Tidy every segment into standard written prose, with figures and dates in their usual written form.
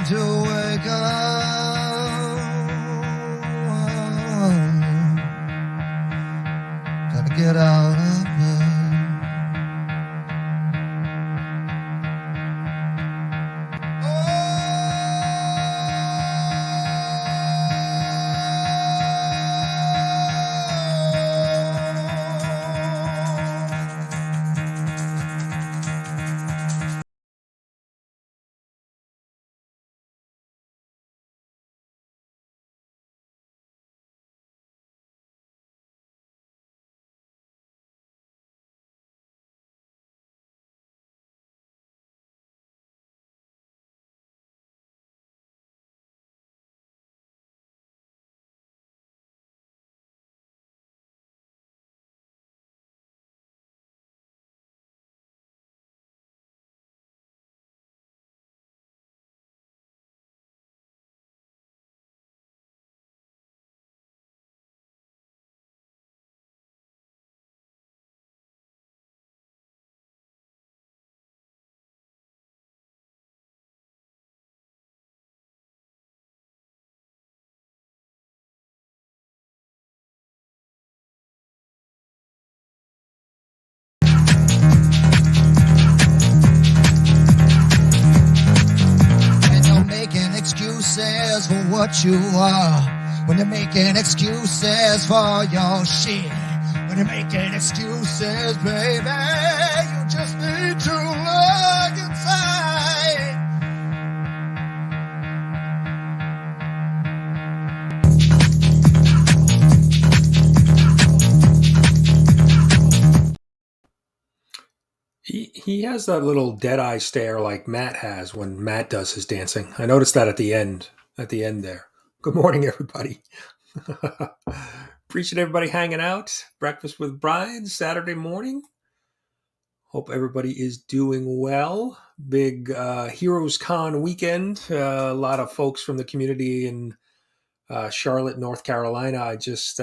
time to wake up. Time to get out of bed. Excuses for what you are, when you're making excuses for your shit, when you're making excuses, baby, you just need to look inside. He has that little dead eye stare like Matt has when Matt does his dancing. I noticed that at the end there. Good morning, everybody. Appreciate everybody hanging out. Breakfast with Brian, Saturday morning. Hope everybody is doing well. Big Heroes Con weekend. A lot of folks from the community in Charlotte, North Carolina. I just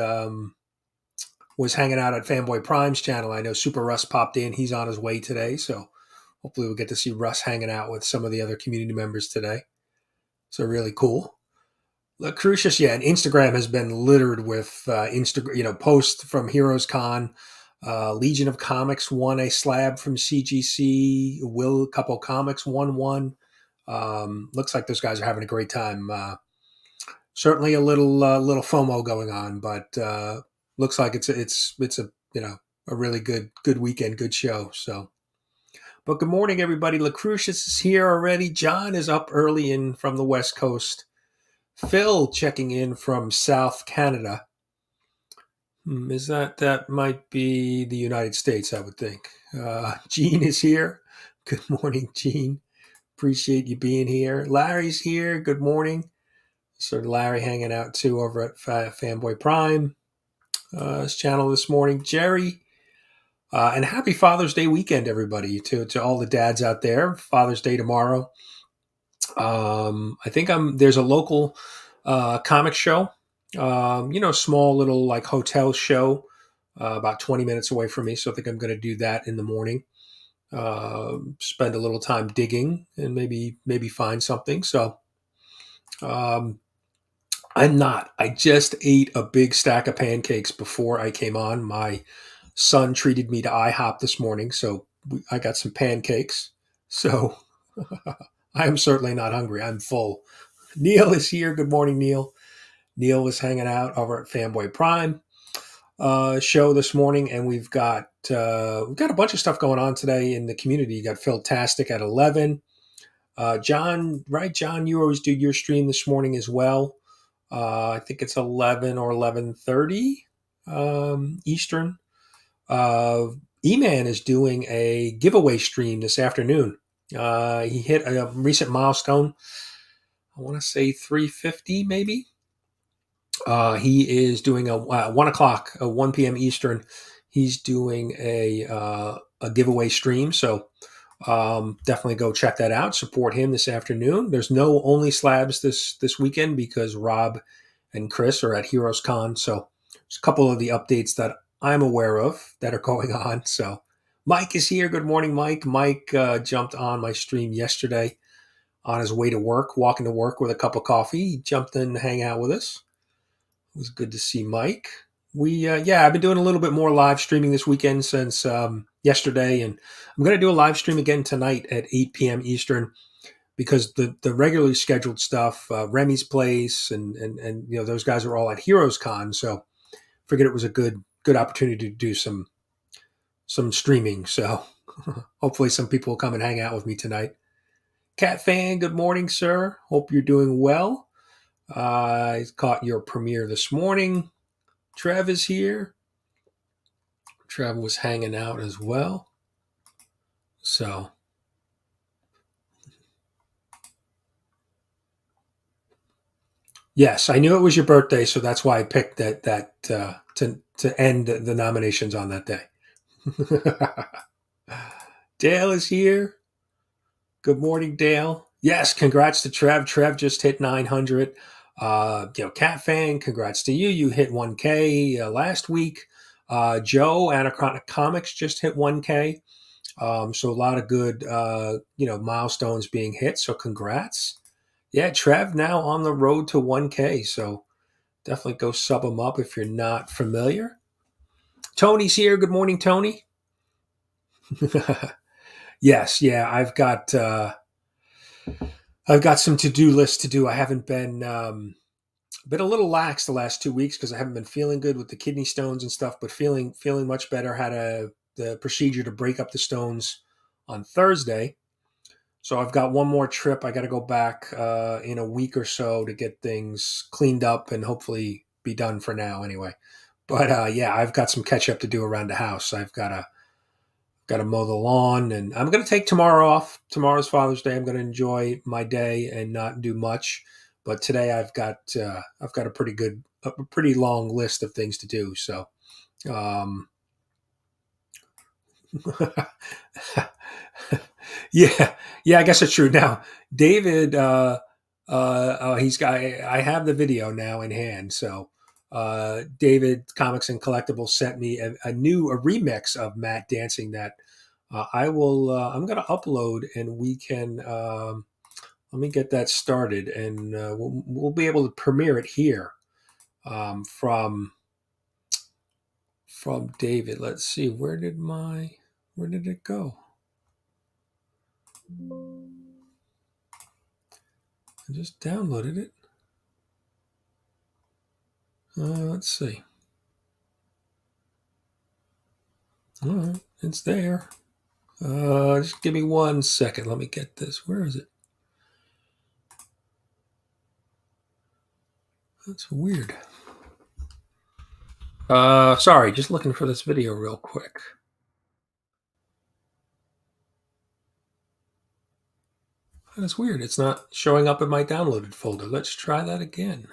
was hanging out at Fanboy Prime's channel. I know Super Russ popped in. He's on his way today, so hopefully we'll get to see Russ hanging out with some of the other community members today. So really cool. Crucius, yeah, and Instagram has been littered with posts from Heroes Con. Legion of Comics won a slab from CGC. Will Couple Comics won one. Looks like those guys are having a great time. Certainly a little FOMO going on, but looks like it's a really good weekend, good show. So, but good morning, everybody. Lucretius is here already. John is up early in from the West Coast. Phil checking in from South Canada. Is that might be the United States, I would think. Gene is here. Good morning, Gene. Appreciate you being here. Larry's here. Good morning. So Larry hanging out too over at Fanboy Prime. His channel this morning. Jerry. And happy Father's Day weekend, everybody, to all the dads out there. Father's Day tomorrow. I think there's a local comic show, small little like hotel show about 20 minutes away from me. So I think I'm going to do that in the morning. Spend a little time digging and maybe find something. So I'm not. I just ate a big stack of pancakes before I came on. My son treated me to IHOP this morning, so I got some pancakes. So I am certainly not hungry. I'm full. Neil is here. Good morning, Neil. Neil was hanging out over at Fanboy Prime show this morning, and we've got a bunch of stuff going on today in the community. You got Philtastic at 11. John, right? John, you always do your stream this morning as well. I think it's 11 or 11:30 Eastern. Eman is doing a giveaway stream this afternoon. He hit a recent milestone. I want to say 350 maybe. He is doing a 1 o'clock, 1 p.m. Eastern. He's doing a giveaway stream. So definitely go check that out. Support him this afternoon. There's no only slabs this weekend because Rob and Chris are at Heroes Con. So there's a couple of the updates that I'm aware of that are going on. So Mike is here. Good morning, Mike. Mike jumped on my stream yesterday on his way to work, walking to work with a cup of coffee. He jumped in to hang out with us. It was good to see Mike. I've been doing a little bit more live streaming this weekend since yesterday, and I'm going to do a live stream again tonight at 8 p.m. Eastern because the regularly scheduled stuff, Remy's Place, and those guys are all at Heroes Con, so figured it was a good opportunity to do some streaming. So hopefully some people will come and hang out with me tonight. CatFan, good morning, sir. Hope you're doing well. I caught your premiere this morning. Trev is here. Trev was hanging out as well. So, yes, I knew it was your birthday, so that's why I picked that to end the nominations on that day. Dale is here. Good morning, Dale. Yes, congrats to Trev. Trev just hit 900. CatFan, congrats to you. You hit 1K last week. Joe, Anachronic Comics just hit 1K. So a lot of good, milestones being hit. So congrats. Yeah, Trev now on the road to 1K. So definitely go sub him up if you're not familiar. Tony's here. Good morning, Tony. Yes, yeah, I've got some to-do lists to do. I haven't been a little lax the last 2 weeks because I haven't been feeling good with the kidney stones and stuff, but feeling much better. Had the procedure to break up the stones on Thursday. So I've got one more trip. I got to go back in a week or so to get things cleaned up and hopefully be done for now anyway. But I've got some catch up to do around the house. I've got to mow the lawn, and I'm going to take tomorrow off. Tomorrow's Father's Day. I'm going to enjoy my day and not do much. But today I've got a pretty long list of things to do. So, yeah, I guess it's true. Now, David, I have the video now in hand. So, David Comics and Collectibles sent me a remix of Matt dancing that I'm going to upload, and we can, let me get that started, and we'll be able to premiere it here from David. Let's see, where did it go? I just downloaded it. Let's see. All right, it's there. Just give me 1 second. Let me get this. Where is it? That's weird. Sorry, just looking for this video real quick. That's weird. It's not showing up in my downloaded folder. Let's try that again.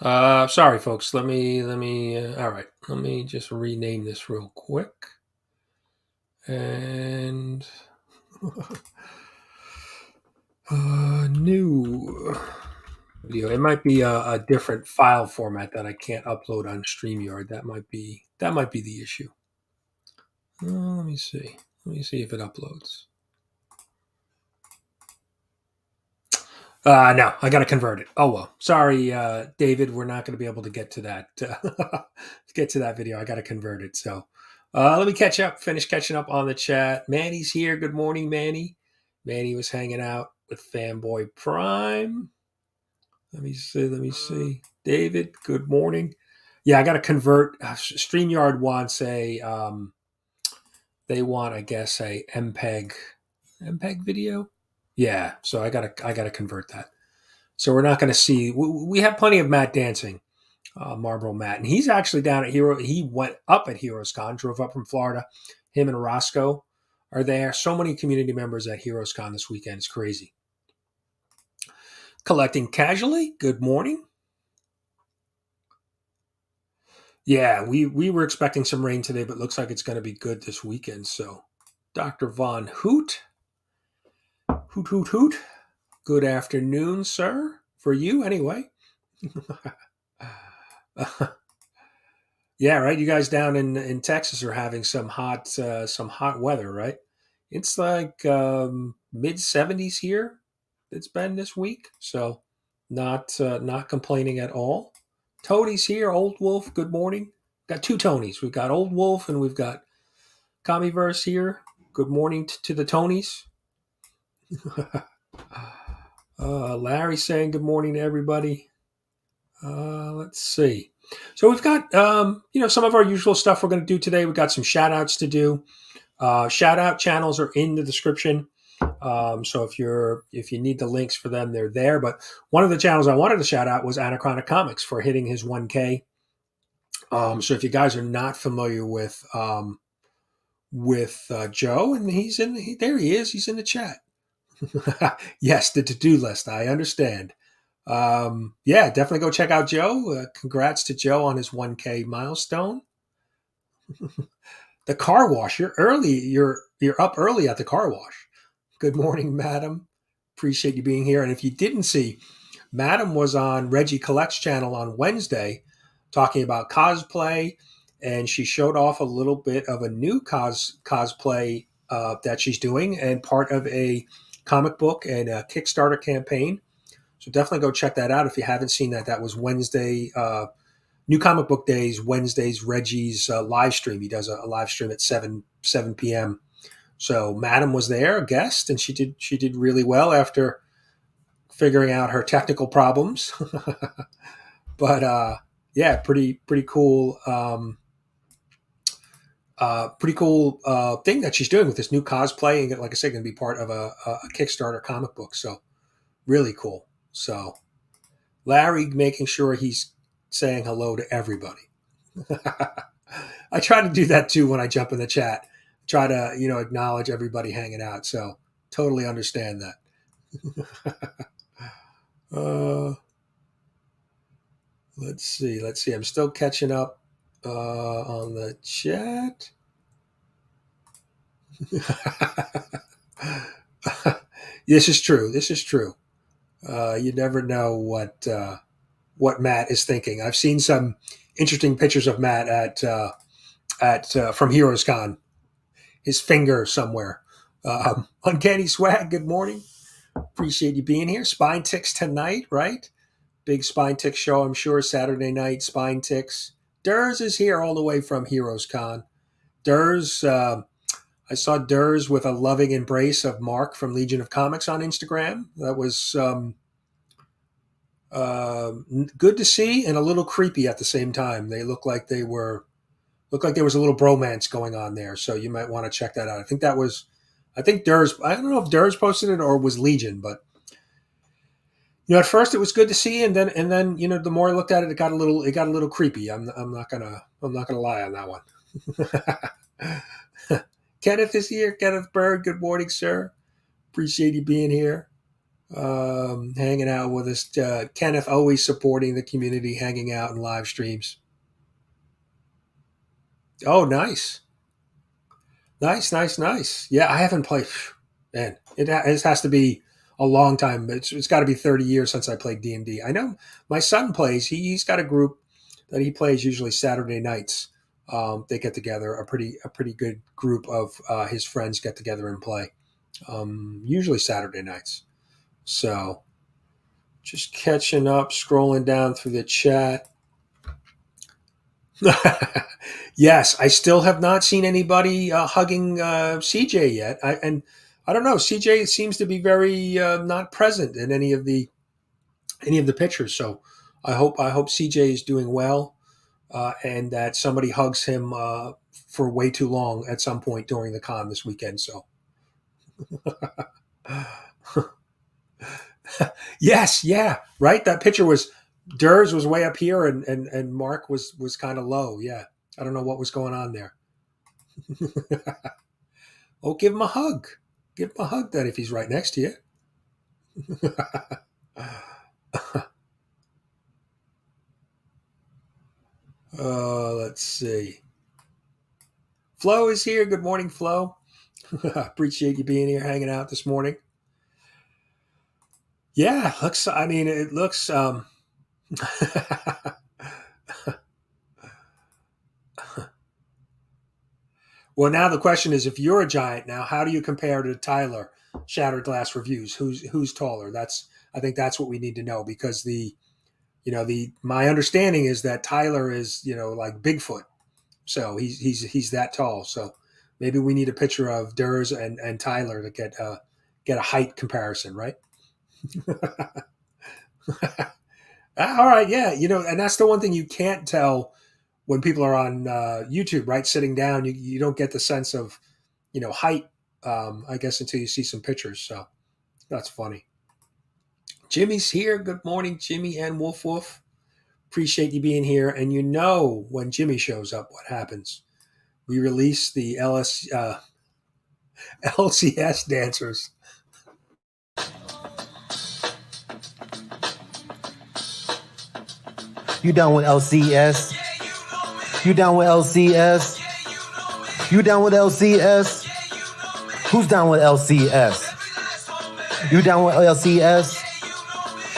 Sorry, folks. Let me. All right. Let me just rename this real quick. And new video. It might be a different file format that I can't upload on StreamYard. That might be the issue. Let me see. Let me see if it uploads. No, I got to convert it. Oh well, sorry, David. We're not going to be able to get to that. Get to that video. I got to convert it. So let me finish catching up on the chat. Manny's here. Good morning, Manny. Manny was hanging out with Fanboy Prime. Let me see. David, good morning. Yeah, I got to convert. StreamYard wants they want, I guess, a MPEG video. Yeah, so I gotta convert that. So we're not going to see. We have plenty of Matt dancing, Marlboro Matt, and he's actually down at Hero. He went up at Heroes Con, drove up from Florida. Him and Roscoe are there. So many community members at Heroes Con this weekend. It's crazy. Collecting casually. Good morning. Yeah, we were expecting some rain today, but looks like it's going to be good this weekend. So, Dr. Von Hoot. Hoot. Good afternoon, sir. for you anyway. Yeah, right. You guys down in Texas are having some hot weather, right? It's like mid 70s here. It's been this week, so not complaining at all. Tony's here. Old Wolf. Good morning. Got two Tonys. We've got Old Wolf and we've got Comiverse here. Good morning to the Tonys. Larry saying good morning to everybody. Let's see. So we've got some of our usual stuff we're going to do today. We've got some shout outs to do. Shout out channels are in the description. So if you need the links for them, they're there. But one of the channels I wanted to shout out was Anachronic Comics for hitting his 1K. So if you guys are not familiar with Joe, and there he is. He's in the chat. Yes, the to-do list. I understand. Yeah, definitely go check out Joe. Congrats to Joe on his 1K milestone. The car wash. You're early. You're up early at the car wash. Good morning, madam. Appreciate you being here. And if you didn't see, madam was on Reggie Collect's channel on Wednesday talking about cosplay, and she showed off a little bit of a new cosplay that she's doing and part of a comic book and a Kickstarter campaign. So definitely go check that out if you haven't seen that. That was Wednesday, New Comic Book Days, Wednesday's Reggie's live stream. He does a live stream at 7 p.m. So Madam was there, a guest, and she did really well after figuring out her technical problems. But yeah, pretty cool. Pretty cool thing that she's doing with this new cosplay, and like I said, going to be part of a Kickstarter comic book. So really cool. So Larry making sure he's saying hello to everybody. I try to do that too when I jump in the chat. Try to acknowledge everybody hanging out. So totally understand that. Let's see. I'm still catching up on the chat. This is true. You never know what Matt is thinking. I've seen some interesting pictures of Matt at from Heroes Con. His finger somewhere. Uncanny Swag, good morning. Appreciate you being here. Spine Ticks tonight, right? Big Spine Ticks show, I'm sure. Saturday night, Spine Ticks. Derrz is here all the way from Heroes Con. Derrz, I saw Derrz with a loving embrace of Marc from Legion of Comics on Instagram. That was good to see and a little creepy at the same time. They looked like there was a little bromance going on there. So you might want to check that out. I think Derrz, I don't know if Derrz posted it or was Legion, but at first it was good to see, and then the more I looked at it, it got a little creepy. I'm not gonna lie on that one. Kenneth is here. Kenneth Bird, good morning, sir. Appreciate you being here. Hanging out with us. Kenneth always supporting the community, hanging out in live streams. Oh, nice. Yeah, I haven't played. Man, it has to be a long time. It's got to be 30 years since I played D&D. I know my son plays. He's got a group that he plays usually Saturday nights. They get together. A pretty good group of his friends get together and play. Usually Saturday nights. So just catching up, scrolling down through the chat. Yes, I still have not seen anybody hugging CJ yet. I don't know. CJ seems to be very not present in any of the pictures. So I hope CJ is doing well, and that somebody hugs him for way too long at some point during the con this weekend. So yes, yeah, right. That picture was Derrz was way up here, and Marc was kind of low. Yeah, I don't know what was going on there. Oh, give him a hug. Give him a hug then if he's right next to you. Let's see. Flo is here. Good morning, Flo. Appreciate you being here, hanging out this morning. Yeah, looks. I mean, it looks. Well, now the question is, if you're a giant now, how do you compare to Tyler? Shattered Glass Reviews. Who's taller? I think that's what we need to know, because my understanding is that Tyler is like Bigfoot, so he's that tall. So maybe we need a picture of Derrz and Tyler to get a height comparison, right? All right, yeah, and that's the one thing you can't tell when people are on YouTube, right? Sitting down, you don't get the sense of height, I guess, until you see some pictures. So that's funny. Jimmy's here. Good morning, Jimmy and Wolf Wolf. Appreciate you being here. And when Jimmy shows up, what happens? We release the LCS dancers. You down with LCS? You down with LCS? You down with LCS? Who's down with LCS? You down with LCS?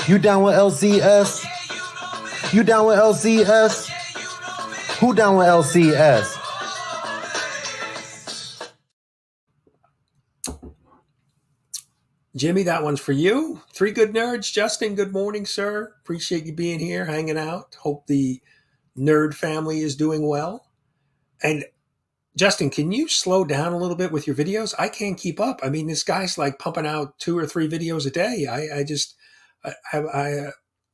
You down with LCS? You down with LCS? Who down with LCS? Jimmy, that one's for you. Three good nerds. Justin, good morning, sir. Appreciate you being here, hanging out. Hope the nerd family is doing well. And Justin, can you slow down a little bit with your videos? I can't keep up. I mean, this guy's like pumping out 2 or 3 videos a day.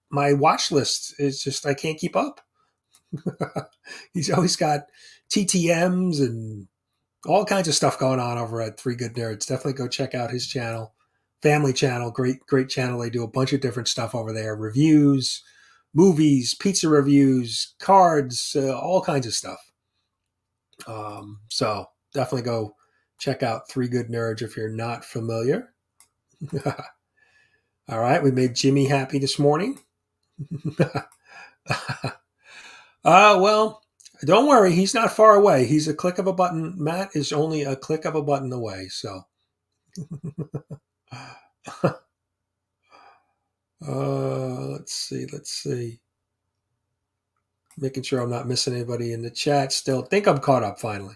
My watch list is just, I can't keep up. He's always got TTMs and all kinds of stuff going on over at Three Good Nerds. Definitely go check out his channel, family channel. Great channel. They do a bunch of different stuff over there: reviews, movies, pizza reviews, cards, all kinds of stuff. So definitely go check out Three Good Nerds if you're not familiar. All right, we made Jimmy happy this morning. Well, don't worry, he's not far away. He's a click of a button. Matt is only a click of a button away. So, let's see. Making sure I'm not missing anybody in the chat. Still think I'm caught up finally.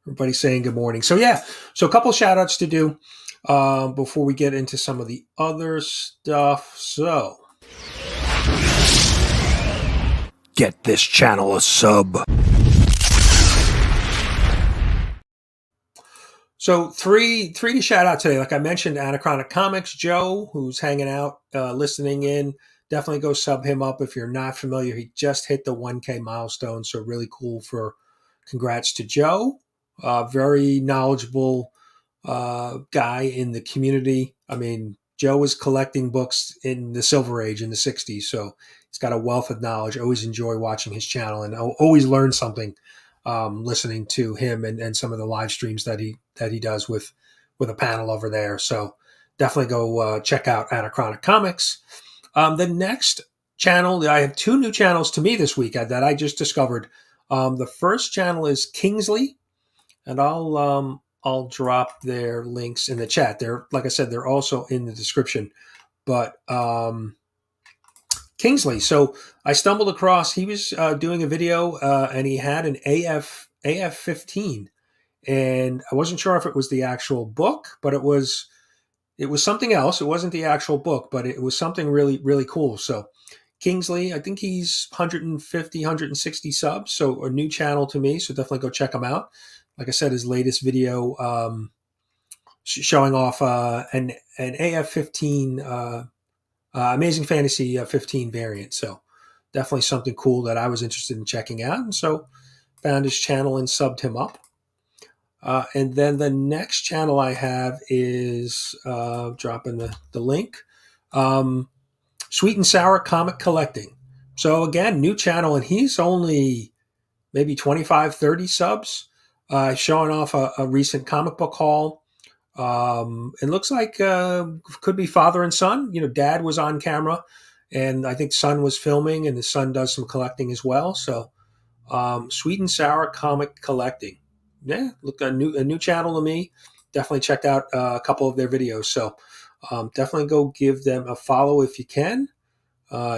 Everybody's saying good morning. So yeah, so a couple shout outs to do before we get into some of the other stuff. So get this channel a sub. So three to shout out today. Like I mentioned, Anachronic Comics, Joe, who's hanging out, listening in. Definitely go sub him up if you're not familiar. He just hit the 1K milestone, so really cool. Congrats to Joe. Very knowledgeable guy in the community. I mean, Joe was collecting books in the Silver Age in the 60s, so he's got a wealth of knowledge. Always enjoy watching his channel, and always learn something listening to him and some of the live streams that he does with a panel over there. So definitely go check out Anachronic Comics. The next channel, I have 2 new channels to me this week that I just discovered. The first channel is Kingsley, and I'll drop their links in the chat. They're, like I said, they're also in the description. But Kingsley, so I stumbled across, he was doing a video and he had an AF-15, and I wasn't sure if it was the actual book, but it was something else. It wasn't the actual book, but it was something really, really cool. So Kingsley, I think he's 150, 160 subs, so a new channel to me, so definitely go check him out. Like I said, his latest video showing off an AF-15 Amazing Fantasy 15 variant. So definitely something cool that I was interested in checking out. And so found his channel and subbed him up. And then the next channel I have is dropping the link. Sweet and Sour Comic Collecting. So again, new channel, and he's only maybe 25, 30 subs, showing off a recent comic book haul. It looks like could be father and son. Dad was on camera, and I think son was filming, and the son does some collecting as well. So Sweet and Sour Comic Collecting. Yeah, look, a new channel to me. Definitely checked out a couple of their videos. So Definitely go give them a follow if you can.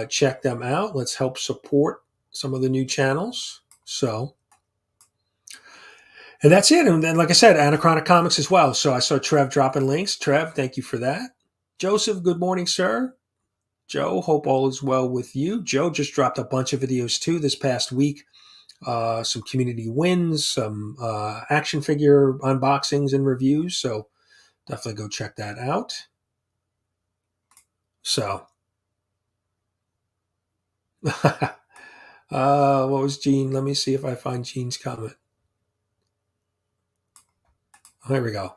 Check them out. Let's help support some of the new channels. So, and that's it. And then, like I said, Anachronic Comics as well. So I saw Trev dropping links. Trev, thank you for that. Joseph, good morning, sir. Joe, hope all is well with you. Joe just dropped a bunch of videos too this past week. Some community wins, some action figure unboxings and reviews. So definitely go check that out. So, what was Gene? Let me see if I find Gene's comment. There we go.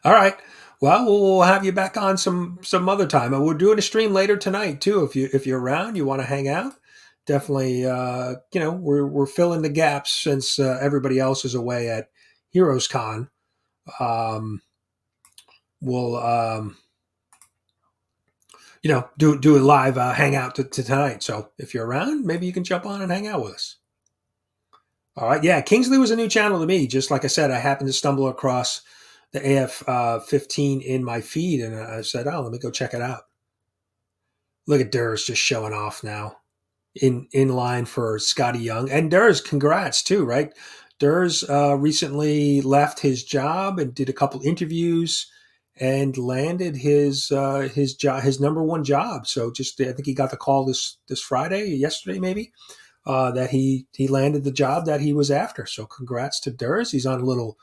All right. Well, we'll have you back on some other time, and we're doing a stream later tonight too. If you're around, you want to hang out, definitely. We're filling the gaps since everybody else is away at Heroes Con. We'll do a live hangout to tonight. So if you're around, maybe you can jump on and hang out with us. All right. Yeah, Kingsley was a new channel to me. Just like I said, I happened to stumble across the AF 15 in my feed, and I said, "Oh, let me go check it out." Look at Derrz just showing off now, in line for Scotty Young. And Derrz, congrats too, right? Derrz recently left his job and did a couple interviews and landed his job, his number one job. So I think he got the call this Friday, yesterday maybe, that he landed the job that he was after. So congrats to Derrz. He's on a little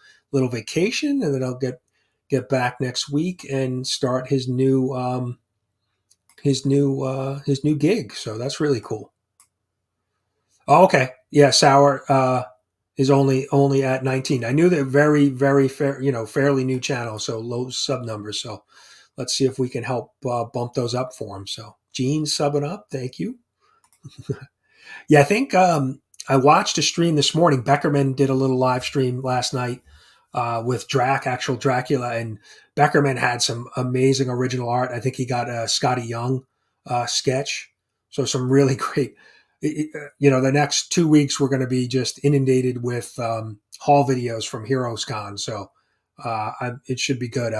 vacation, and then I'll get back next week and start his new gig. So that's really cool. Oh, okay. Yeah, Sour is only at 19. I knew they're very, very fair, fairly new channel, so low sub numbers. So let's see if we can help bump those up for him. So Gene subbing up, thank you. Yeah, I think I watched a stream this morning. Beckerman did a little live stream last night with actual Dracula, and Beckerman had some amazing original art. I think he got a Scotty Young sketch. So some really great, the next 2 weeks we're going to be just inundated with haul videos from Heroes Con. So it should be good.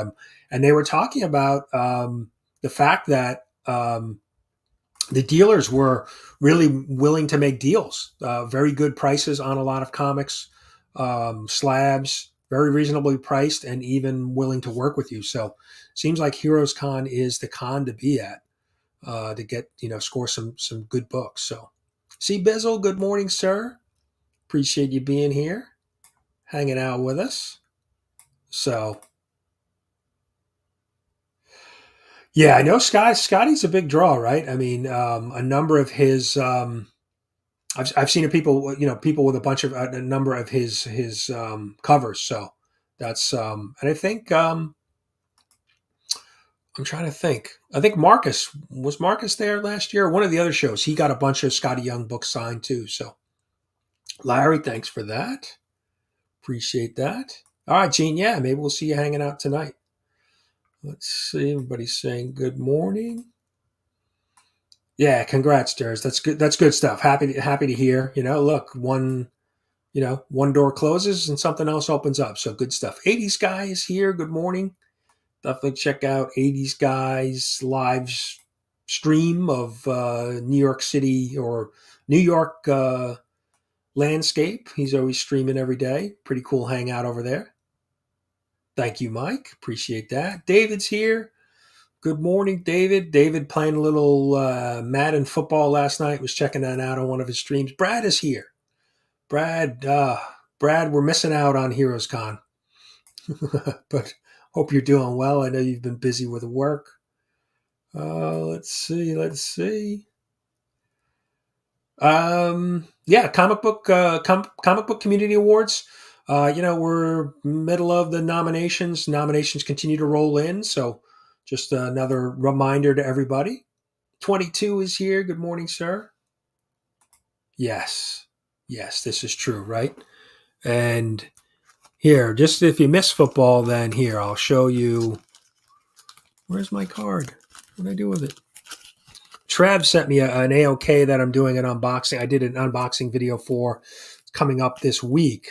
And they were talking about the fact that the dealers were really willing to make deals, very good prices on a lot of comics, slabs, very reasonably priced, and even willing to work with you. So seems like Heroes Con is the con to be at, to get, score some good books. So see Bizzle, good morning, sir. Appreciate you being here, hanging out with us. So yeah, I know Scotty's a big draw, right? I mean, a number of his, I've seen people with a bunch of a number of his covers. So that's and I think I'm trying to think. I think Marcus there last year. One of the other shows, he got a bunch of Scotty Young books signed too. So Larry, thanks for that. Appreciate that. All right, Gene. Yeah, maybe we'll see you hanging out tonight. Let's see. Everybody's saying good morning. Yeah, congrats, Derrz. That's good. That's good stuff. Happy to hear. Look, one door closes and something else opens up. So good stuff. 80s Guy is here. Good morning. Definitely check out 80s Guy's live stream of New York City or New York landscape. He's always streaming every day. Pretty cool hangout over there. Thank you, Mike. Appreciate that. David's here. Good morning, David. David playing a little Madden football last night. Was checking that out on one of his streams. Brad is here. Brad, we're missing out on Heroes Con. But hope you're doing well. I know you've been busy with work. Let's see. Comic book community awards. We're middle of the nominations. Nominations continue to roll in. So just another reminder to everybody. 22 is here. Good morning, sir. Yes, this is true, right? And here, just if you miss football, then here, I'll show you. Where's my card? What did I do with it? Trev sent me an AOK that I'm doing an unboxing. I did an unboxing video for coming up this week.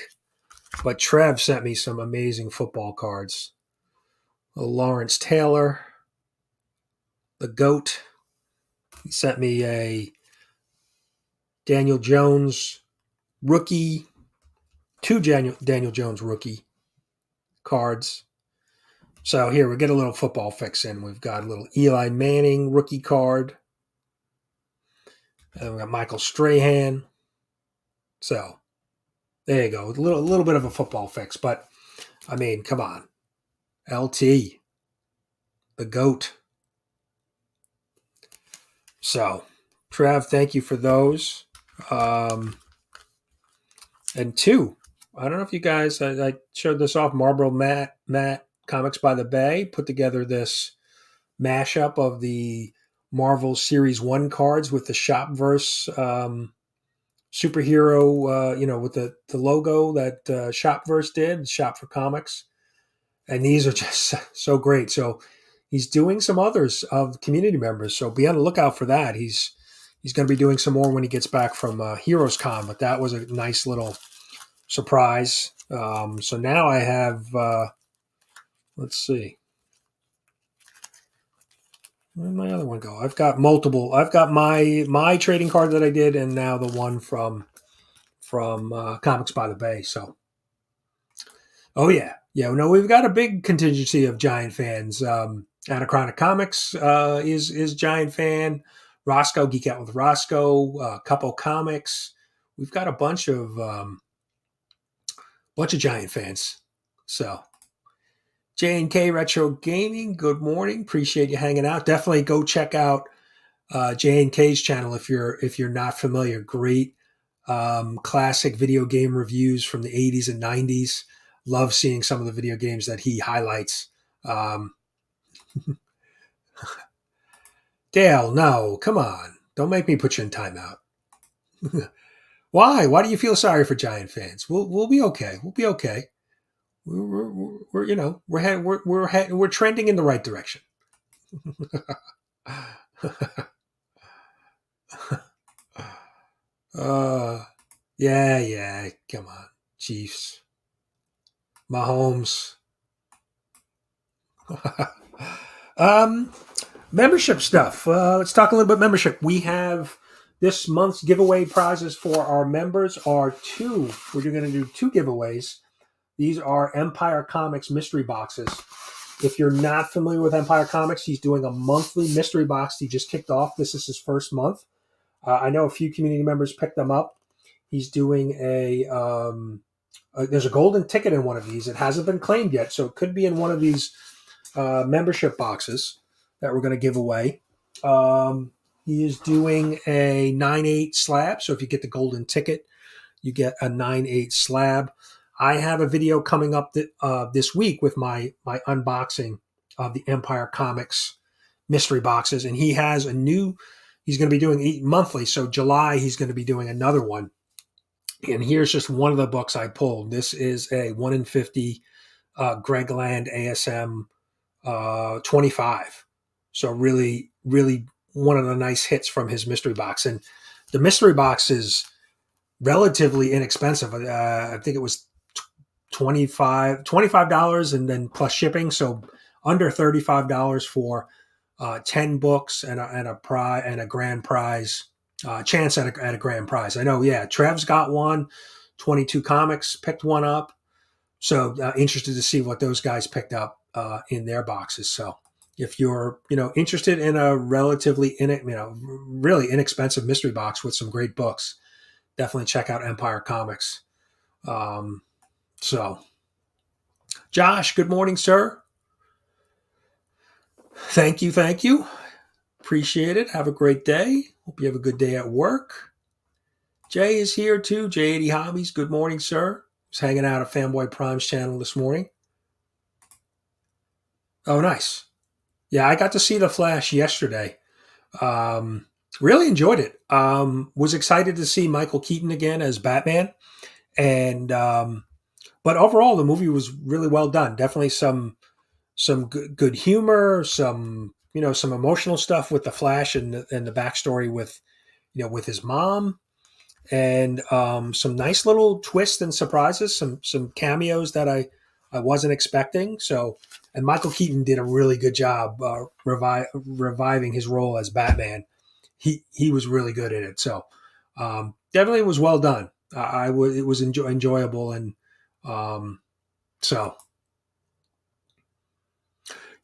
But Trev sent me some amazing football cards. Lawrence Taylor, the GOAT. He sent me a Daniel Jones rookie, two Daniel Jones rookie cards. So here, we get a little football fix in. We've got a little Eli Manning rookie card. And we got Michael Strahan. So there you go. A little bit of a football fix. But, I mean, come on. LT, the GOAT. So, Trev, thank you for those. And two, I don't know if you guys, I showed this off. Marlboro Matt Comics by the Bay put together this mashup of the Marvel Series 1 cards with the Shopverse superhero, with the logo that Shopverse did, Shop for Comics. And these are just so great. So he's doing some others of community members. So be on the lookout for that. He's going to be doing some more when he gets back from Heroes Con, but that was a nice little surprise. So now I have, let's see. Where did my other one go? I've got multiple. I've got my trading card that I did, and now the one from Comics by the Bay. So, oh yeah. No, we've got a big contingency of Giant fans. Anachronic Comics is Giant fan. Roscoe, Geek Out with Roscoe, Couple Comics. We've got a bunch of Giant fans. So, J&K Retro Gaming, good morning. Appreciate you hanging out. Definitely go check out J&K's channel if you're not familiar. Great classic video game reviews from the 80s and 90s. Love seeing some of the video games that he highlights. Dale, no, come on. Don't make me put you in timeout. Why? Why do you feel sorry for Giant fans? We'll be okay. We'll be okay. We're trending in the right direction. Yeah. Come on, Chiefs. Mahomes. Membership stuff. Let's talk a little bit membership. We have this month's giveaway prizes for our members are two. We're going to do two giveaways. These are Empire Comics mystery boxes. If you're not familiar with Empire Comics, he's doing a monthly mystery box. He just kicked off. This is his first month. I know a few community members picked them up. He's doing there's a golden ticket in one of these. It hasn't been claimed yet, so it could be in one of these membership boxes that we're going to give away. He is doing a 9/8 slab. So if you get the golden ticket, you get a 9/8 slab. I have a video coming up this week with my unboxing of the Empire Comics mystery boxes. And he has he's going to be doing monthly. So July, he's going to be doing another one. And here's just one of the books I pulled. This is a 1 in 50 Greg Land ASM 25. So really, really one of the nice hits from his mystery box. And the mystery box is relatively inexpensive. I think it was $25 and then plus shipping. So under $35 for 10 books and a grand prize, chance at a grand prize. I know, yeah, Trev's got one, 22 Comics picked one up. So interested to see what those guys picked up in their boxes. So if you're, interested in a relatively, really inexpensive mystery box with some great books, definitely check out Empire Comics. So, Josh, good morning, sir. Thank you. Appreciate it. Have a great day. Hope you have a good day at work. Jay is here too. J80 Hobbies. Good morning, sir. He's hanging out at Fanboy Prime's channel this morning. Oh, nice. Yeah, I got to see The Flash yesterday. Really enjoyed it. Was excited to see Michael Keaton again as Batman. And but overall, the movie was really well done. Definitely some good humor, some emotional stuff with the Flash and the backstory with his mom. and some nice little twists and surprises, some cameos that I wasn't expecting. So, and Michael Keaton did a really good job reviving his role as Batman. He was really good in it. So definitely was well done. It was enjoyable, and so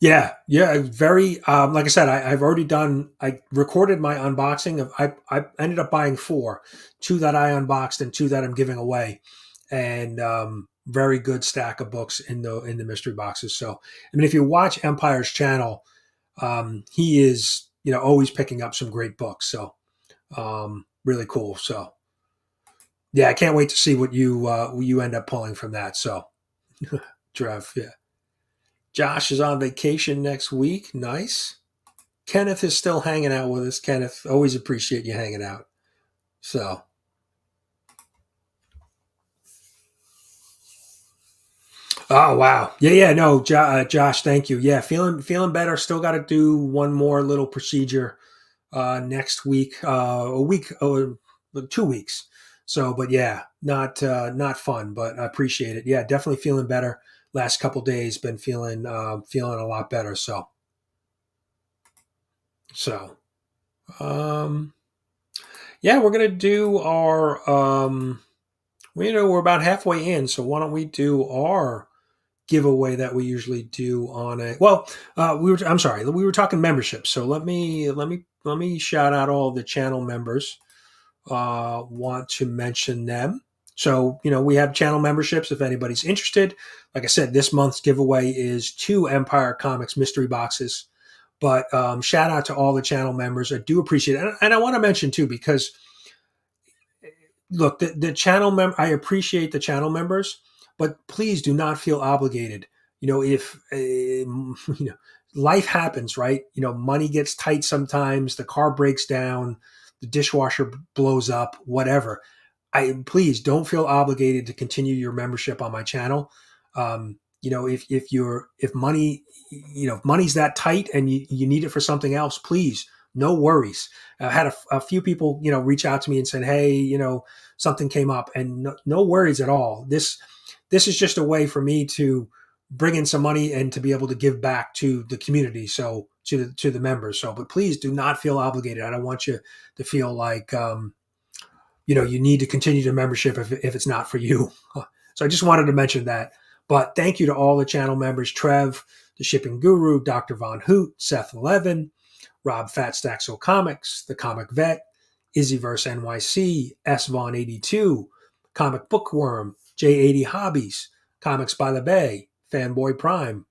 yeah, very. Like I said, I've already done. I recorded my unboxing of. I ended up buying 4, 2 that I unboxed and 2 that I'm giving away, and very good stack of books in the mystery boxes. So I mean, if you watch Empire's channel, he is always picking up some great books. So really cool. So yeah, I can't wait to see what you end up pulling from that. So Trev, yeah. Josh is on vacation next week. Nice. Kenneth is still hanging out with us. Kenneth, always appreciate you hanging out. So, oh wow, yeah, no, Josh, thank you. Yeah, feeling better. Still got to do one more little procedure next week. A week, 2 weeks. So, but yeah, not fun, but I appreciate it. Yeah, definitely feeling better. Last couple days, been feeling a lot better. So. Um, yeah, we're gonna do our. We're about halfway in, so why don't we do our giveaway that we usually do on a? Well, I'm sorry, we were talking memberships. So let me shout out all the channel members. Want to mention them. So we have channel memberships. If anybody's interested, like I said, this month's giveaway is 2 Empire Comics mystery boxes. But shout out to all the channel members. I do appreciate it. And I want to mention, too, because, look, the channel I appreciate the channel members, but please do not feel obligated. If, life happens, right? Money gets tight sometimes, the car breaks down, the dishwasher blows up, whatever. Please don't feel obligated to continue your membership on my channel. If money, if money's that tight and you need it for something else, please, no worries. I had a few people, reach out to me and said, hey, something came up, and no worries at all. This is just a way for me to bring in some money and to be able to give back to the community. So to the members. So, but please do not feel obligated. I don't want you to feel like, you need to continue the membership if it's not for you. So I just wanted to mention that. But thank you to all the channel members: Trev, the Shipping Guru, Dr. Von Hoot, Seth 11, Rob Fatstaxo Comics, the Comic Vet, IzzyVerseNYC, S Vaughn 82, Comic Bookworm, J80 Hobbies, Comics by the Bay, Fanboy Prime,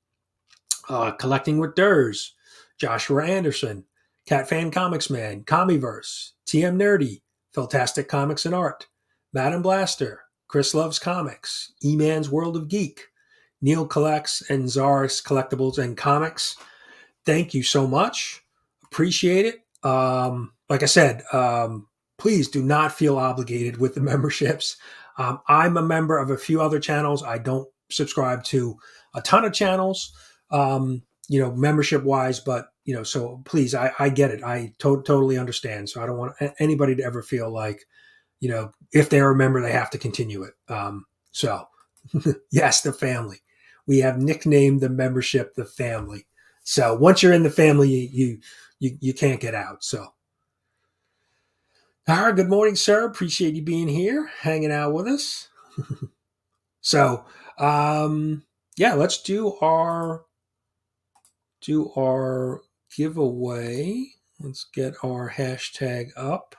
Collecting with Derrz, Joshua Anderson, CatFan Comics Man, Comiverse, TM Nerdy, Philtastic Comics and Art, Madam Blaster, Chris Loves Comics, Eman's World of Geek, Neil Collects, and Czar's Collectibles and Comics. Thank you so much. Appreciate it. Like I said, please do not feel obligated with the memberships. I'm a member of a few other channels. I don't subscribe to a ton of channels, membership wise, but so please, I get it. I totally understand. So I don't want anybody to ever feel like, if they're a member, they have to continue it. So yes, the family. We have nicknamed the membership the family. So once you're in the family, you can't get out. So, all right, good morning, sir. Appreciate you being here, hanging out with us. So, yeah, let's do our giveaway. Let's get our hashtag up.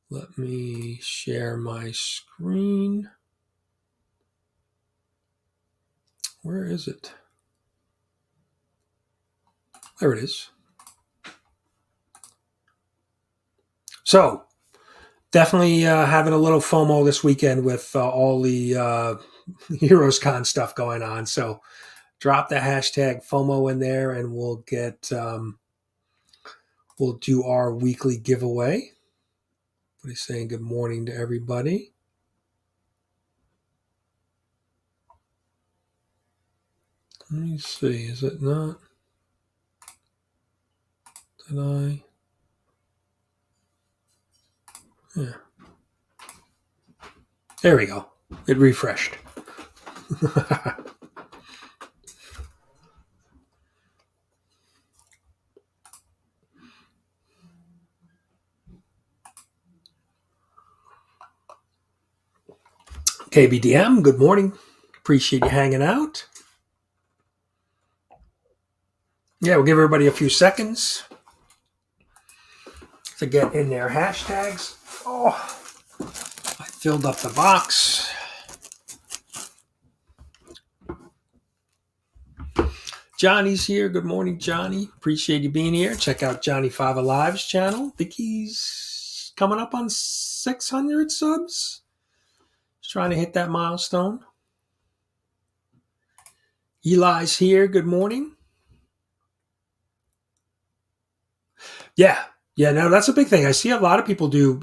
Let me share my screen. Where is it? There it is. So, definitely having a little FOMO this weekend with all the Heroes Con stuff going on. So, drop the hashtag FOMO in there, and we'll do our weekly giveaway. Everybody's saying good morning to everybody. Let me see. Is it not? Did I? Yeah. There we go. It refreshed. KBDM, good morning. Appreciate you hanging out. Yeah, we'll give everybody a few seconds to get in their hashtags. Oh, I filled up the box. Johnny's here. Good morning, Johnny. Appreciate you being here. Check out Johnny 5 Alive's channel. I think he's coming up on 600 subs. He's trying to hit that milestone. Eli's here. Good morning. Yeah, no, that's a big thing. I see a lot of people do,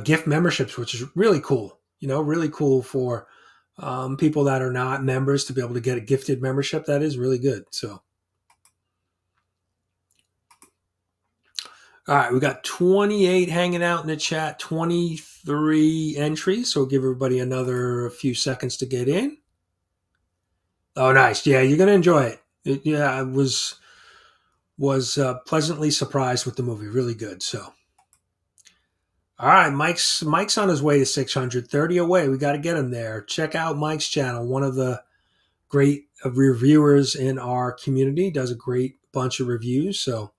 gift memberships, which is really cool. Really cool for people that are not members to be able to get a gifted membership. That is really good. So, all right, we got 28 hanging out in the chat, 23 entries. So we'll give everybody another few seconds to get in. Oh, nice. Yeah, you're going to enjoy it. I was pleasantly surprised with the movie. Really good. So, all right, Mike's on his way to 630 away. We got to get him there. Check out Mike's channel. One of the great reviewers in our community, does a great bunch of reviews. So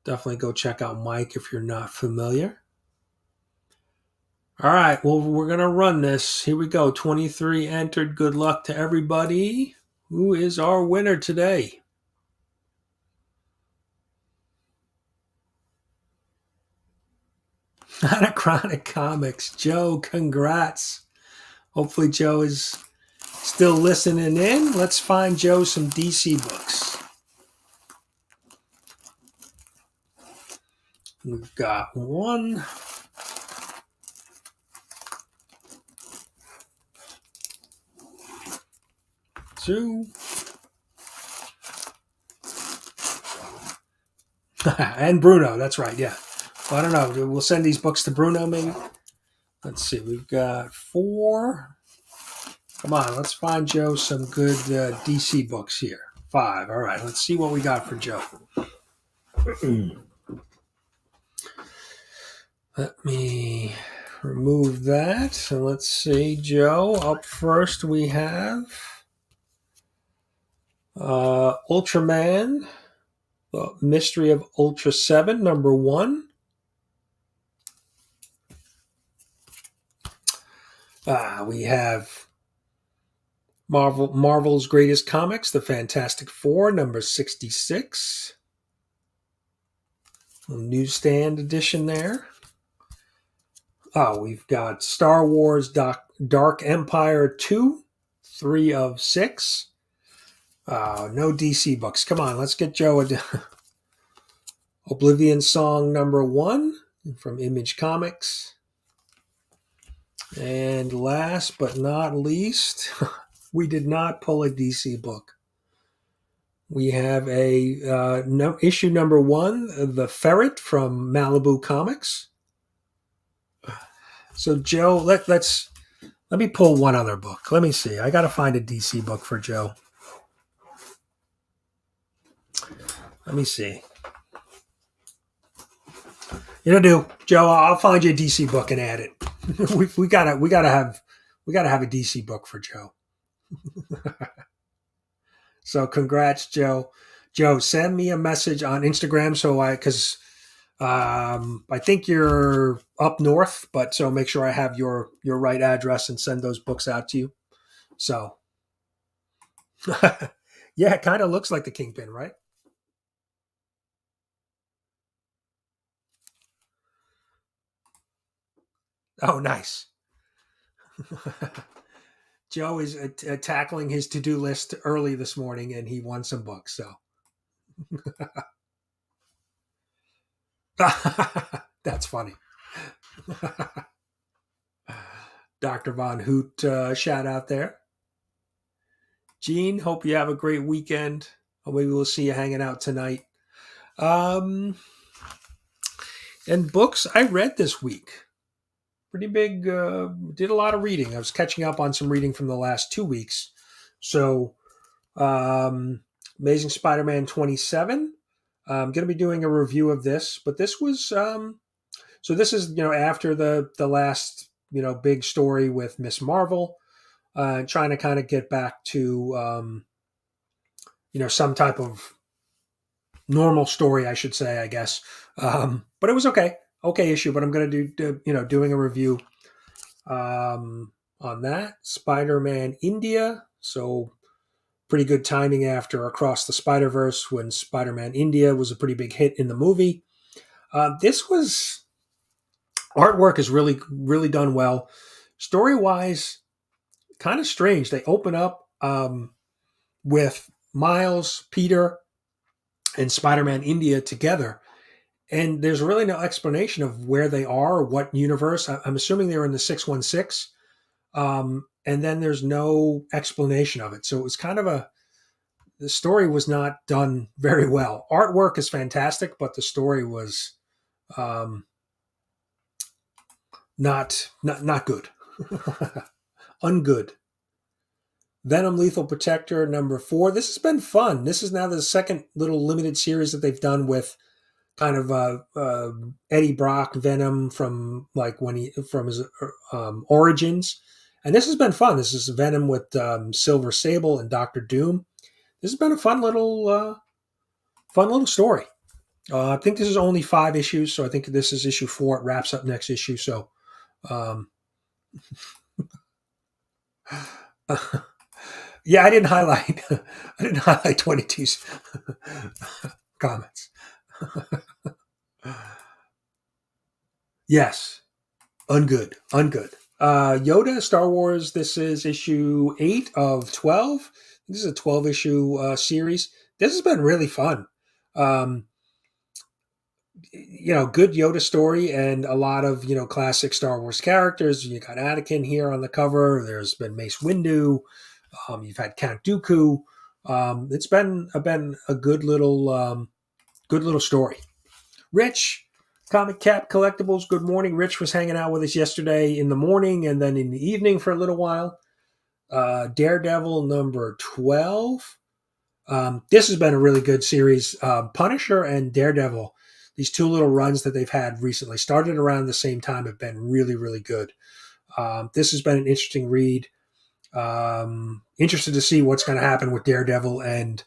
definitely go check out Mike if you're not familiar. All right, well, we're going to run this. Here we go. 23 entered. Good luck to everybody. Who is our winner today? Anachronic Comics. Joe, congrats. Hopefully Joe is still listening in. Let's find Joe some DC books. We've got 1, 2, and Bruno. That's right. Yeah. Well, I don't know. We'll send these books to Bruno, maybe. Let's see. We've got 4. Come on. Let's find Joe some good DC books here. 5. All right. Let's see what we got for Joe. Let me remove that. So let's see. Joe, up first we have Ultraman, The Mystery of Ultra 7, number 1. We have Marvel's Greatest Comics, The Fantastic Four, number 66. A newsstand edition there. We've got Star Wars Dark Empire 2, 3 of 6. No DC books. Come on, let's get Joe Oblivion Song number 1 from Image Comics. And last but not least, we did not pull a DC book. We have a issue number 1, The Ferret from Malibu Comics. So Joe, let me pull one other book. Let me see. I got to find a DC book for Joe. Let me see. You know, Joe, I'll find you a DC book and add it. we gotta have a DC book for Joe. So congrats, Joe. Joe, send me a message on Instagram because I think you're up north, but so make sure I have your right address and send those books out to you. So yeah, it kind of looks like the Kingpin, right? Oh, nice. Joe is tackling his to-do list early this morning, and he won some books. So that's funny. Dr. Von Hoot shout out there. Gene, hope you have a great weekend. Maybe we'll see you hanging out tonight. And books I read this week. did a lot of reading. I was catching up on some reading from the last 2 weeks. So, Amazing Spider-Man 27. I'm going to be doing a review of this, but this was, so this is, after the last, big story with Miss Marvel, trying to kind of get back to, some type of normal story, I should say, I guess. But it was okay issue, but I'm going to do doing a review on that. Spider-Man India, so pretty good timing after Across the Spider-Verse when Spider-Man India was a pretty big hit in the movie. This was, artwork is really, really done well. Story-wise, kind of strange. They open up with Miles, Peter, and Spider-Man India together. And there's really no explanation of where they are or what universe. I'm assuming they're in the 616. And then there's no explanation of it. So it was kind of the story was not done very well. Artwork is fantastic, but the story was not good. Ungood. Venom Lethal Protector number 4. This has been fun. This is now the second little limited series that they've done with kind of Eddie Brock Venom from his origins, and this has been fun. This is Venom with Silver Sable and Doctor Doom. This has been a fun little story. I think this is only 5 issues, so I think this is issue 4. It wraps up next issue. So, yeah, I didn't highlight 22's comments. Yes, ungood. Yoda, Star Wars. This is issue 8 of 12. This is a 12 issue series. This has been really fun. Good Yoda story and a lot of classic Star Wars characters. You got Anakin here on the cover. There's been Mace Windu. You've had Count Dooku. It's been a good little story. Rich, Comic Cap Collectibles, good morning. Rich was hanging out with us yesterday in the morning and then in the evening for a little while. Daredevil number 12. This has been a really good series. Punisher and Daredevil, these 2 little runs that they've had recently, started around the same time, have been really, really good. This has been an interesting read. Interested to see what's going to happen with Daredevil and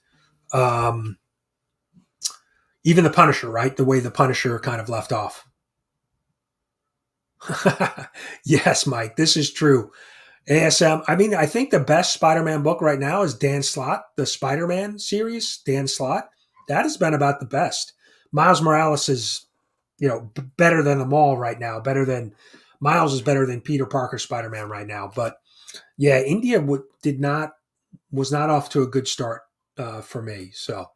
even the Punisher, right? The way the Punisher kind of left off. Yes, Mike, this is true. ASM, I think the best Spider-Man book right now is Dan Slott, the Spider-Man series, Dan Slott. That has been about the best. Miles Morales is, better than them all right now. Miles is better than Peter Parker Spider-Man right now. But yeah, India was not off to a good start for me. So,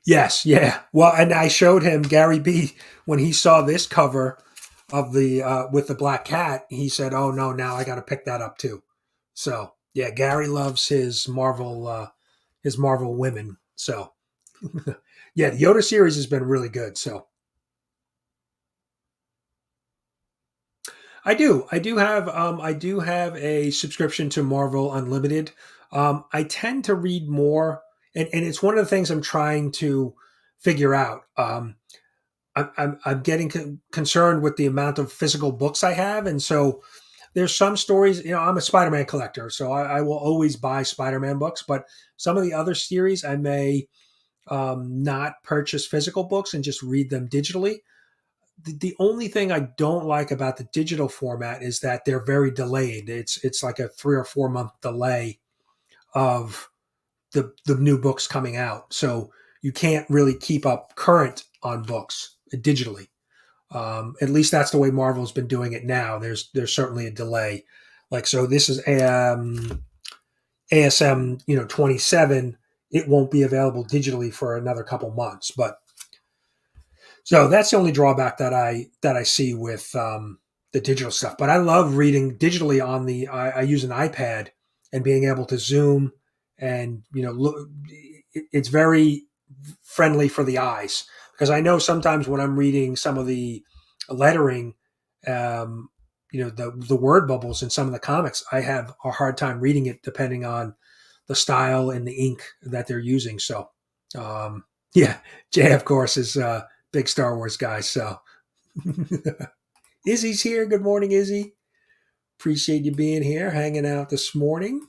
yes, yeah. Well, and I showed him Gary B when he saw this cover of the with the black cat. He said, "Oh no, now I got to pick that up too." So yeah, Gary loves his Marvel women. So yeah, the Yoda series has been really good. So I do have a subscription to Marvel Unlimited. I tend to read more, and it's one of the things I'm trying to figure out. I'm getting concerned with the amount of physical books I have, and so there's some stories. I'm a Spider-Man collector, so I will always buy Spider-Man books. But some of the other series, I may not purchase physical books and just read them digitally. The only thing I don't like about the digital format is that they're very delayed. It's like a 3 or 4 month delay of the new books coming out. So you can't really keep up current on books digitally. At least that's the way Marvel's been doing it now. There's certainly a delay. So this is ASM 27. It won't be available digitally for another couple months, but so that's the only drawback that I see with the digital stuff. But I love reading digitally on I use an iPad and being able to zoom and look. It's very friendly for the eyes, because I know sometimes when I'm reading some of the lettering, the word bubbles in some of the comics, I have a hard time reading it depending on the style and the ink that they're using. So, yeah, Jay, of course, is a big Star Wars guy. So, Izzy's here. Good morning, Izzy. Appreciate you being here, hanging out this morning.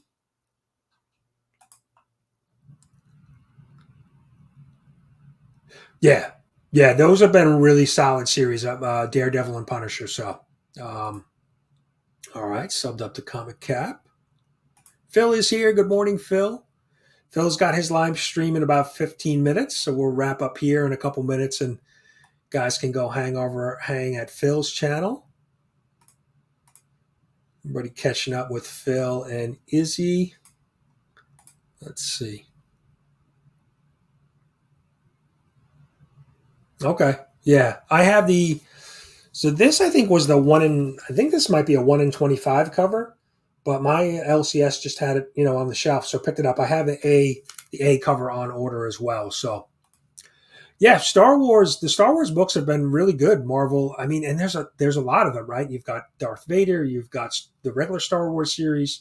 Yeah, those have been really solid series of Daredevil and Punisher. So, all right, subbed up to Comic Cap. Phil is here. Good morning, Phil. Phil's got his live stream in about 15 minutes, so we'll wrap up here in a couple minutes, and guys can go hang at Phil's channel. Everybody catching up with Phil and Izzy. Let's see. Okay. Yeah. I have so this I think was I think this might be a 1 in 25 cover, but my LCS just had it, on the shelf, so picked it up. I have the A cover on order as well. So yeah, the Star Wars books have been really good. Marvel, I mean, and there's a lot of them, right? You've got Darth Vader, you've got the regular Star Wars series,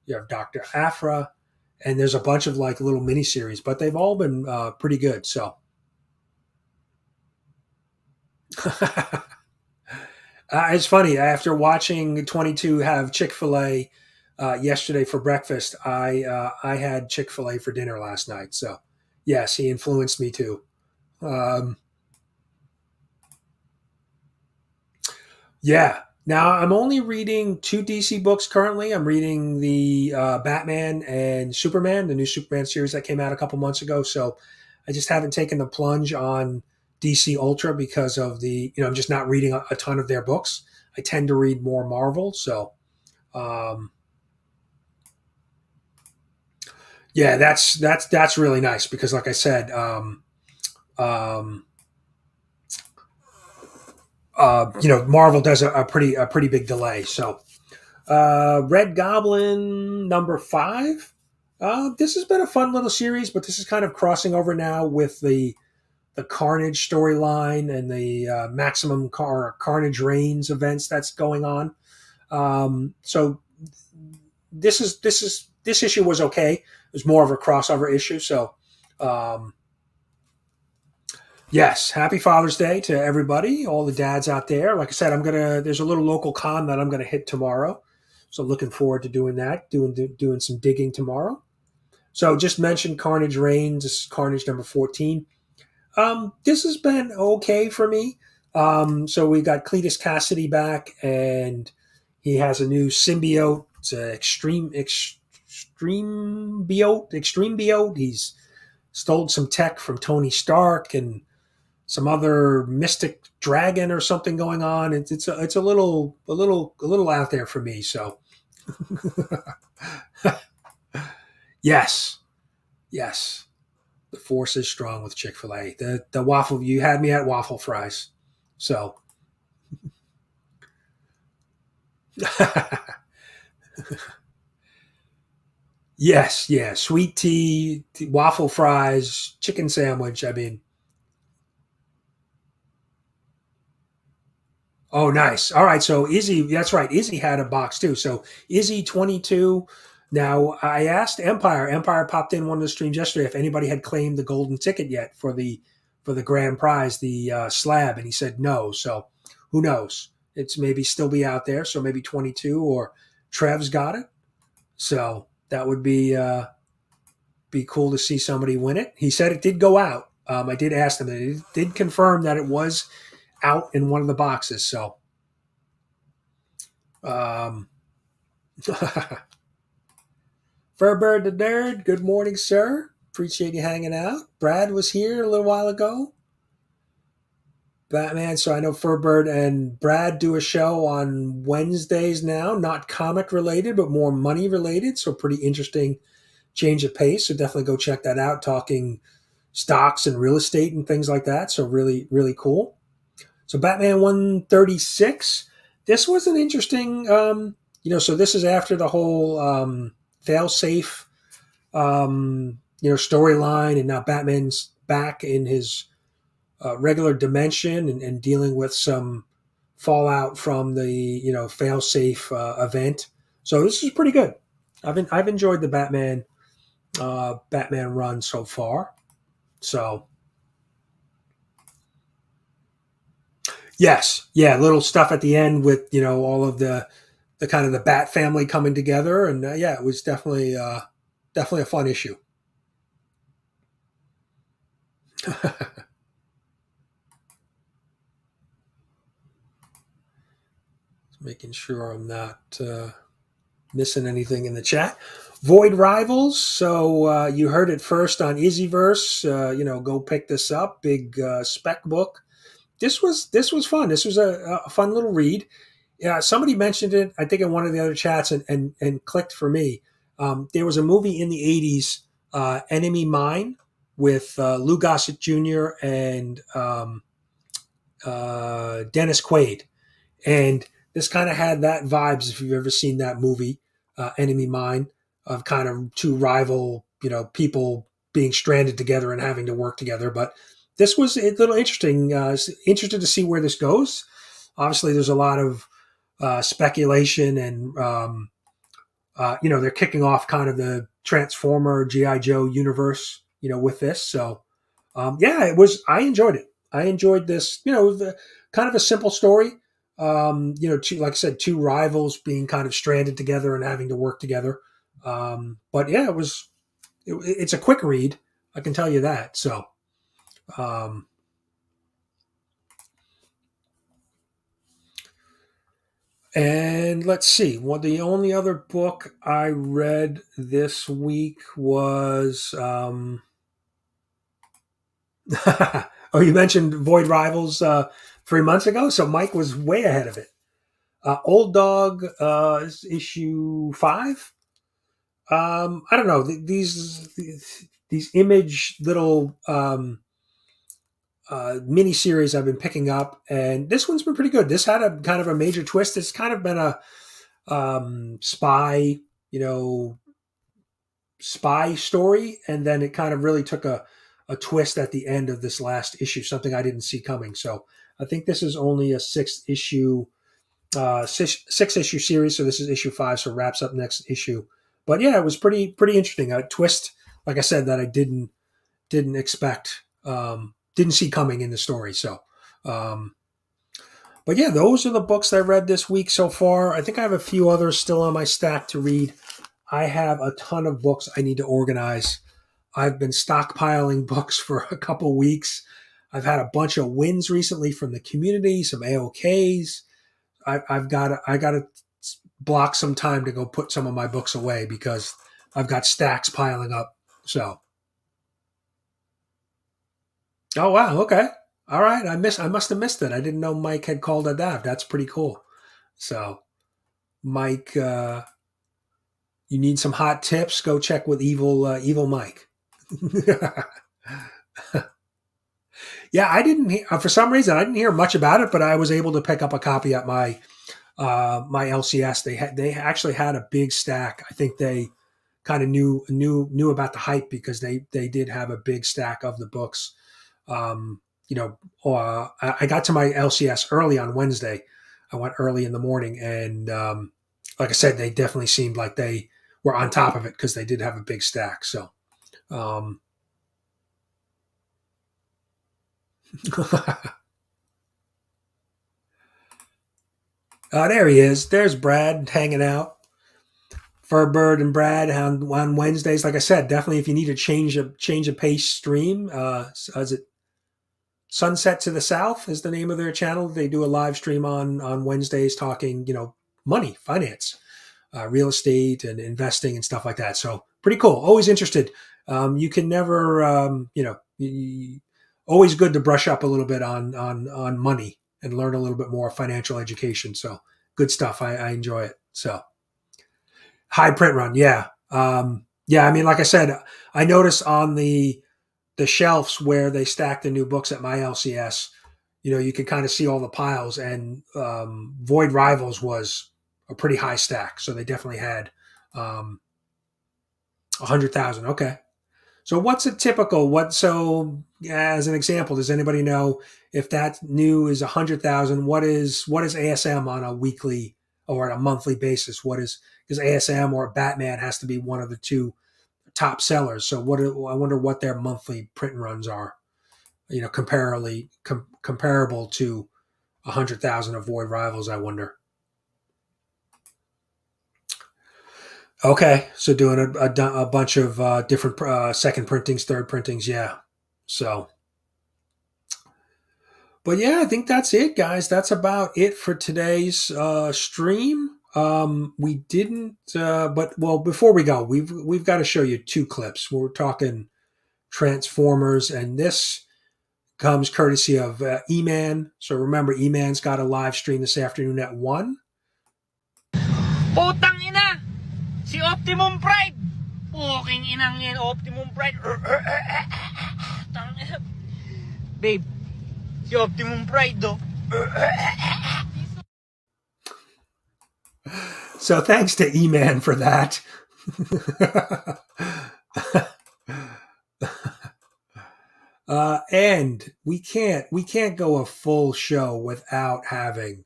you have Dr. Aphra, and there's a bunch of like little mini series, but they've all been pretty good. So it's funny. After watching 22 have Chick-fil-A yesterday for breakfast, I had Chick-fil-A for dinner last night. So yes, he influenced me too. Yeah. Now I'm only reading 2 DC books currently. I'm reading the Batman and Superman, the new Superman series that came out a couple months ago. So I just haven't taken the plunge on DC Ultra because of I'm just not reading a ton of their books. I tend to read more Marvel. So, yeah, that's really nice because, like I said, Marvel does a pretty big delay. So, Red Goblin #5. This has been a fun little series, but this is kind of crossing over now with the Carnage storyline and the Maximum Carnage Reigns events that's going on. So this issue was okay. It was more of a crossover issue. So yes, happy Father's Day to everybody, all the dads out there. Like I said, there's a little local con that I'm gonna hit tomorrow. So looking forward to doing that, doing some digging tomorrow. So just mentioned Carnage Reigns. This is Carnage #14. This has been okay for me. So we got Cletus Cassidy back, and he has a new symbiote. It's an extreme biot. He's stole some tech from Tony Stark and some other mystic dragon or something going on. It's a little out there for me. So yes. The force is strong with Chick-fil-A. The waffle, you had me at waffle fries. So yes, yeah. Sweet tea, waffle fries, chicken sandwich. I mean, oh, nice. All right. So Izzy, that's right. Izzy had a box too. So Izzy 22. Now I asked Empire. Empire popped in one of the streams yesterday if anybody had claimed the golden ticket yet for the grand prize, the slab, and he said no. So who knows? It's maybe still be out there. So maybe 22 or Trev's got it. So that would be cool to see somebody win it. He said it did go out. I did ask him, and it did confirm that it was out in one of the boxes. So, Furbird the Nerd, good morning, sir. Appreciate you hanging out. Brad was here a little while ago. Batman, so I know Furbird and Brad do a show on Wednesdays now, not comic related, but more money related. So pretty interesting change of pace. So definitely go check that out, talking stocks and real estate and things like that. So really, really cool. So Batman 136. This was an interesting, so this is after the whole fail-safe, storyline, and now Batman's back in his regular dimension and dealing with some fallout from the failsafe event. So this is pretty good. I've enjoyed the Batman run so far. So yes, yeah, little stuff at the end with all of the kind of the Bat family coming together, and yeah, it was definitely a fun issue. Making sure I'm not missing anything in the chat. Void Rivals. So you heard it first on IzzyVerse. Go pick this up. Big spec book. This was fun. This was a fun little read. Yeah, somebody mentioned it, I think, in one of the other chats, and clicked for me. There was a movie in the 80s, Enemy Mine, with Lou Gossett Jr. and Dennis Quaid. And this kind of had that vibes, if you've ever seen that movie, Enemy Mine, of kind of two rival, people being stranded together and having to work together. But this was a little interesting. Interested to see where this goes. Obviously, there's a lot of speculation, and they're kicking off kind of the Transformer G.I. Joe universe, with this. So yeah, it was. I enjoyed it. I enjoyed this. Kind of a simple story. Like I said, two rivals being kind of stranded together and having to work together. But yeah, it's a quick read. I can tell you that. So, and let's see. Well, the only other book I read this week was, oh, you mentioned Void Rivals 3 months ago. So Mike was way ahead of it. Old Dog issue 5. I don't know, these image little mini series I've been picking up, and this one's been pretty good. This had a kind of a major twist. It's kind of been a spy story, and then it kind of really took a twist at the end of this last issue, something I didn't see coming. So I think this is only a six issue series, so this is issue 5, so wraps up next issue. But yeah, it was pretty interesting. A twist, like I said, that I didn't expect, didn't see coming in the story. So, but yeah, those are the books that I read this week so far. I think I have a few others still on my stack to read. I have a ton of books I need to organize. I've been stockpiling books for a couple weeks. I've had a bunch of wins recently from the community, some AOKs. I got to block some time to go put some of my books away because I've got stacks piling up. So, oh wow, okay, all right. I must have missed it. I didn't know Mike had called it that. That's pretty cool. So, Mike, you need some hot tips? Go check with Evil Mike. Yeah, I didn't. For some reason, I didn't hear much about it, but I was able to pick up a copy at my LCS. They actually had a big stack. I think they kind of knew about the hype because they did have a big stack of the books. I got to my LCS early on Wednesday. I went early in the morning, and like I said, they definitely seemed like they were on top of it because they did have a big stack. So. There he is. There's Brad hanging out. Furbird and Brad on Wednesdays. Like I said, definitely if you need a change of pace stream, is it Sunset to the South is the name of their channel. They do a live stream on Wednesdays talking, money, finance, real estate and investing and stuff like that. So pretty cool. Always interested. You can never, always good to brush up a little bit on money and learn a little bit more financial education. So good stuff. I enjoy it. So high print run. Yeah. Yeah. I mean, like I said, I noticed on the shelves where they stack the new books at my LCS, you can kind of see all the piles, and Void Rivals was a pretty high stack. So they definitely had 100,000. Okay. So what's a typical, so as an example, does anybody know if that new is 100,000, what is ASM on a weekly or on a monthly basis? What is, because ASM or Batman has to be one of the two top sellers. So I wonder what their monthly print runs are, comparable to 100,000 of Void Rivals, I wonder. Okay, so doing a bunch of different second printings, third printings, yeah. So, but yeah, I think that's it, guys. That's about it for today's stream. We didn't, but well, before we go, we've got to show you two clips. We're talking Transformers, and this comes courtesy of Eman. So remember, Eman's got a live stream this afternoon at 1. Putang ina! Si Optimum Pride! Puking inang yan, Optimum Pride! Babe, si Optimum Pride do. So thanks to Eman for that. And we can't go a full show without having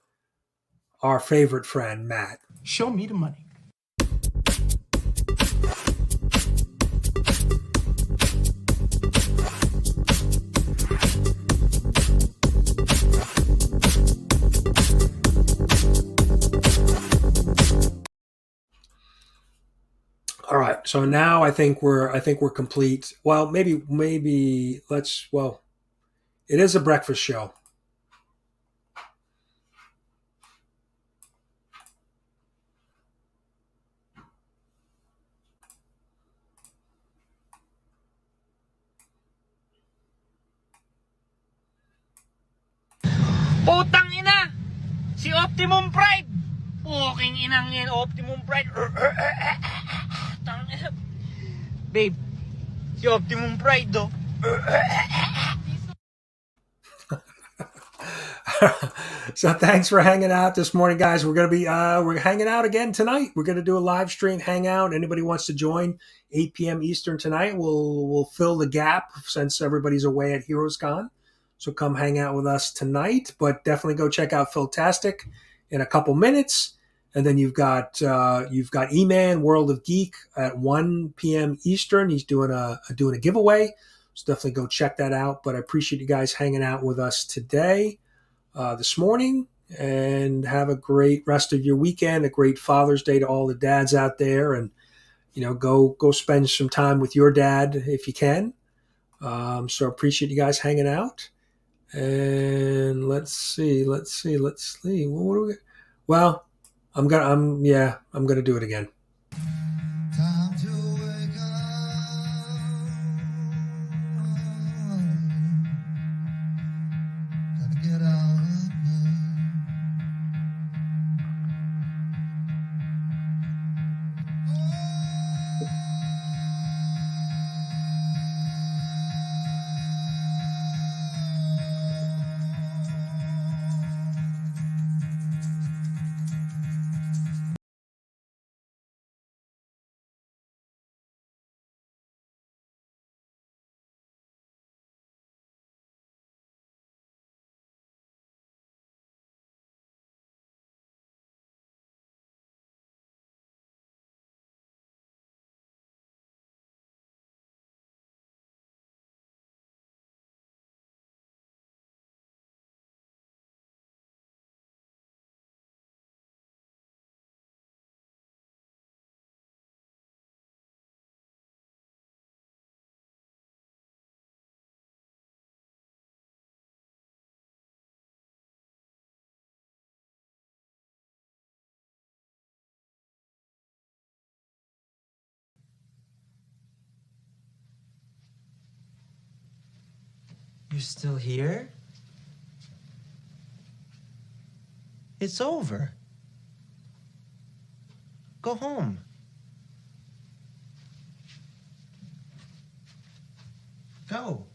our favorite friend Matt. Show me the money. All right, so now I think we're complete. Well, maybe let's. Well, it is a breakfast show. Putang ina! Si Optimum Pride! Puking inang yan, Optimum Pride! Babe, si Optimum Pride do. So thanks for hanging out this morning, guys. We're gonna be we're hanging out again tonight. We're gonna do a live stream hangout. Anybody wants to join 8 p.m. Eastern tonight? We'll fill the gap since everybody's away at HeroesCon. So come hang out with us tonight. But definitely go check out Philtastic in a couple minutes. And then you've got Eman, World of Geek at 1 p.m. Eastern. He's doing a giveaway. So definitely go check that out. But I appreciate you guys hanging out with us today. This morning, and have a great rest of your weekend, a great Father's Day to all the dads out there, and go spend some time with your dad if you can. So I appreciate you guys hanging out, and let's see. What do we? Well, I'm gonna do it again. Time to wake up. Gotta get out. You're still here? It's over. Go home. Go.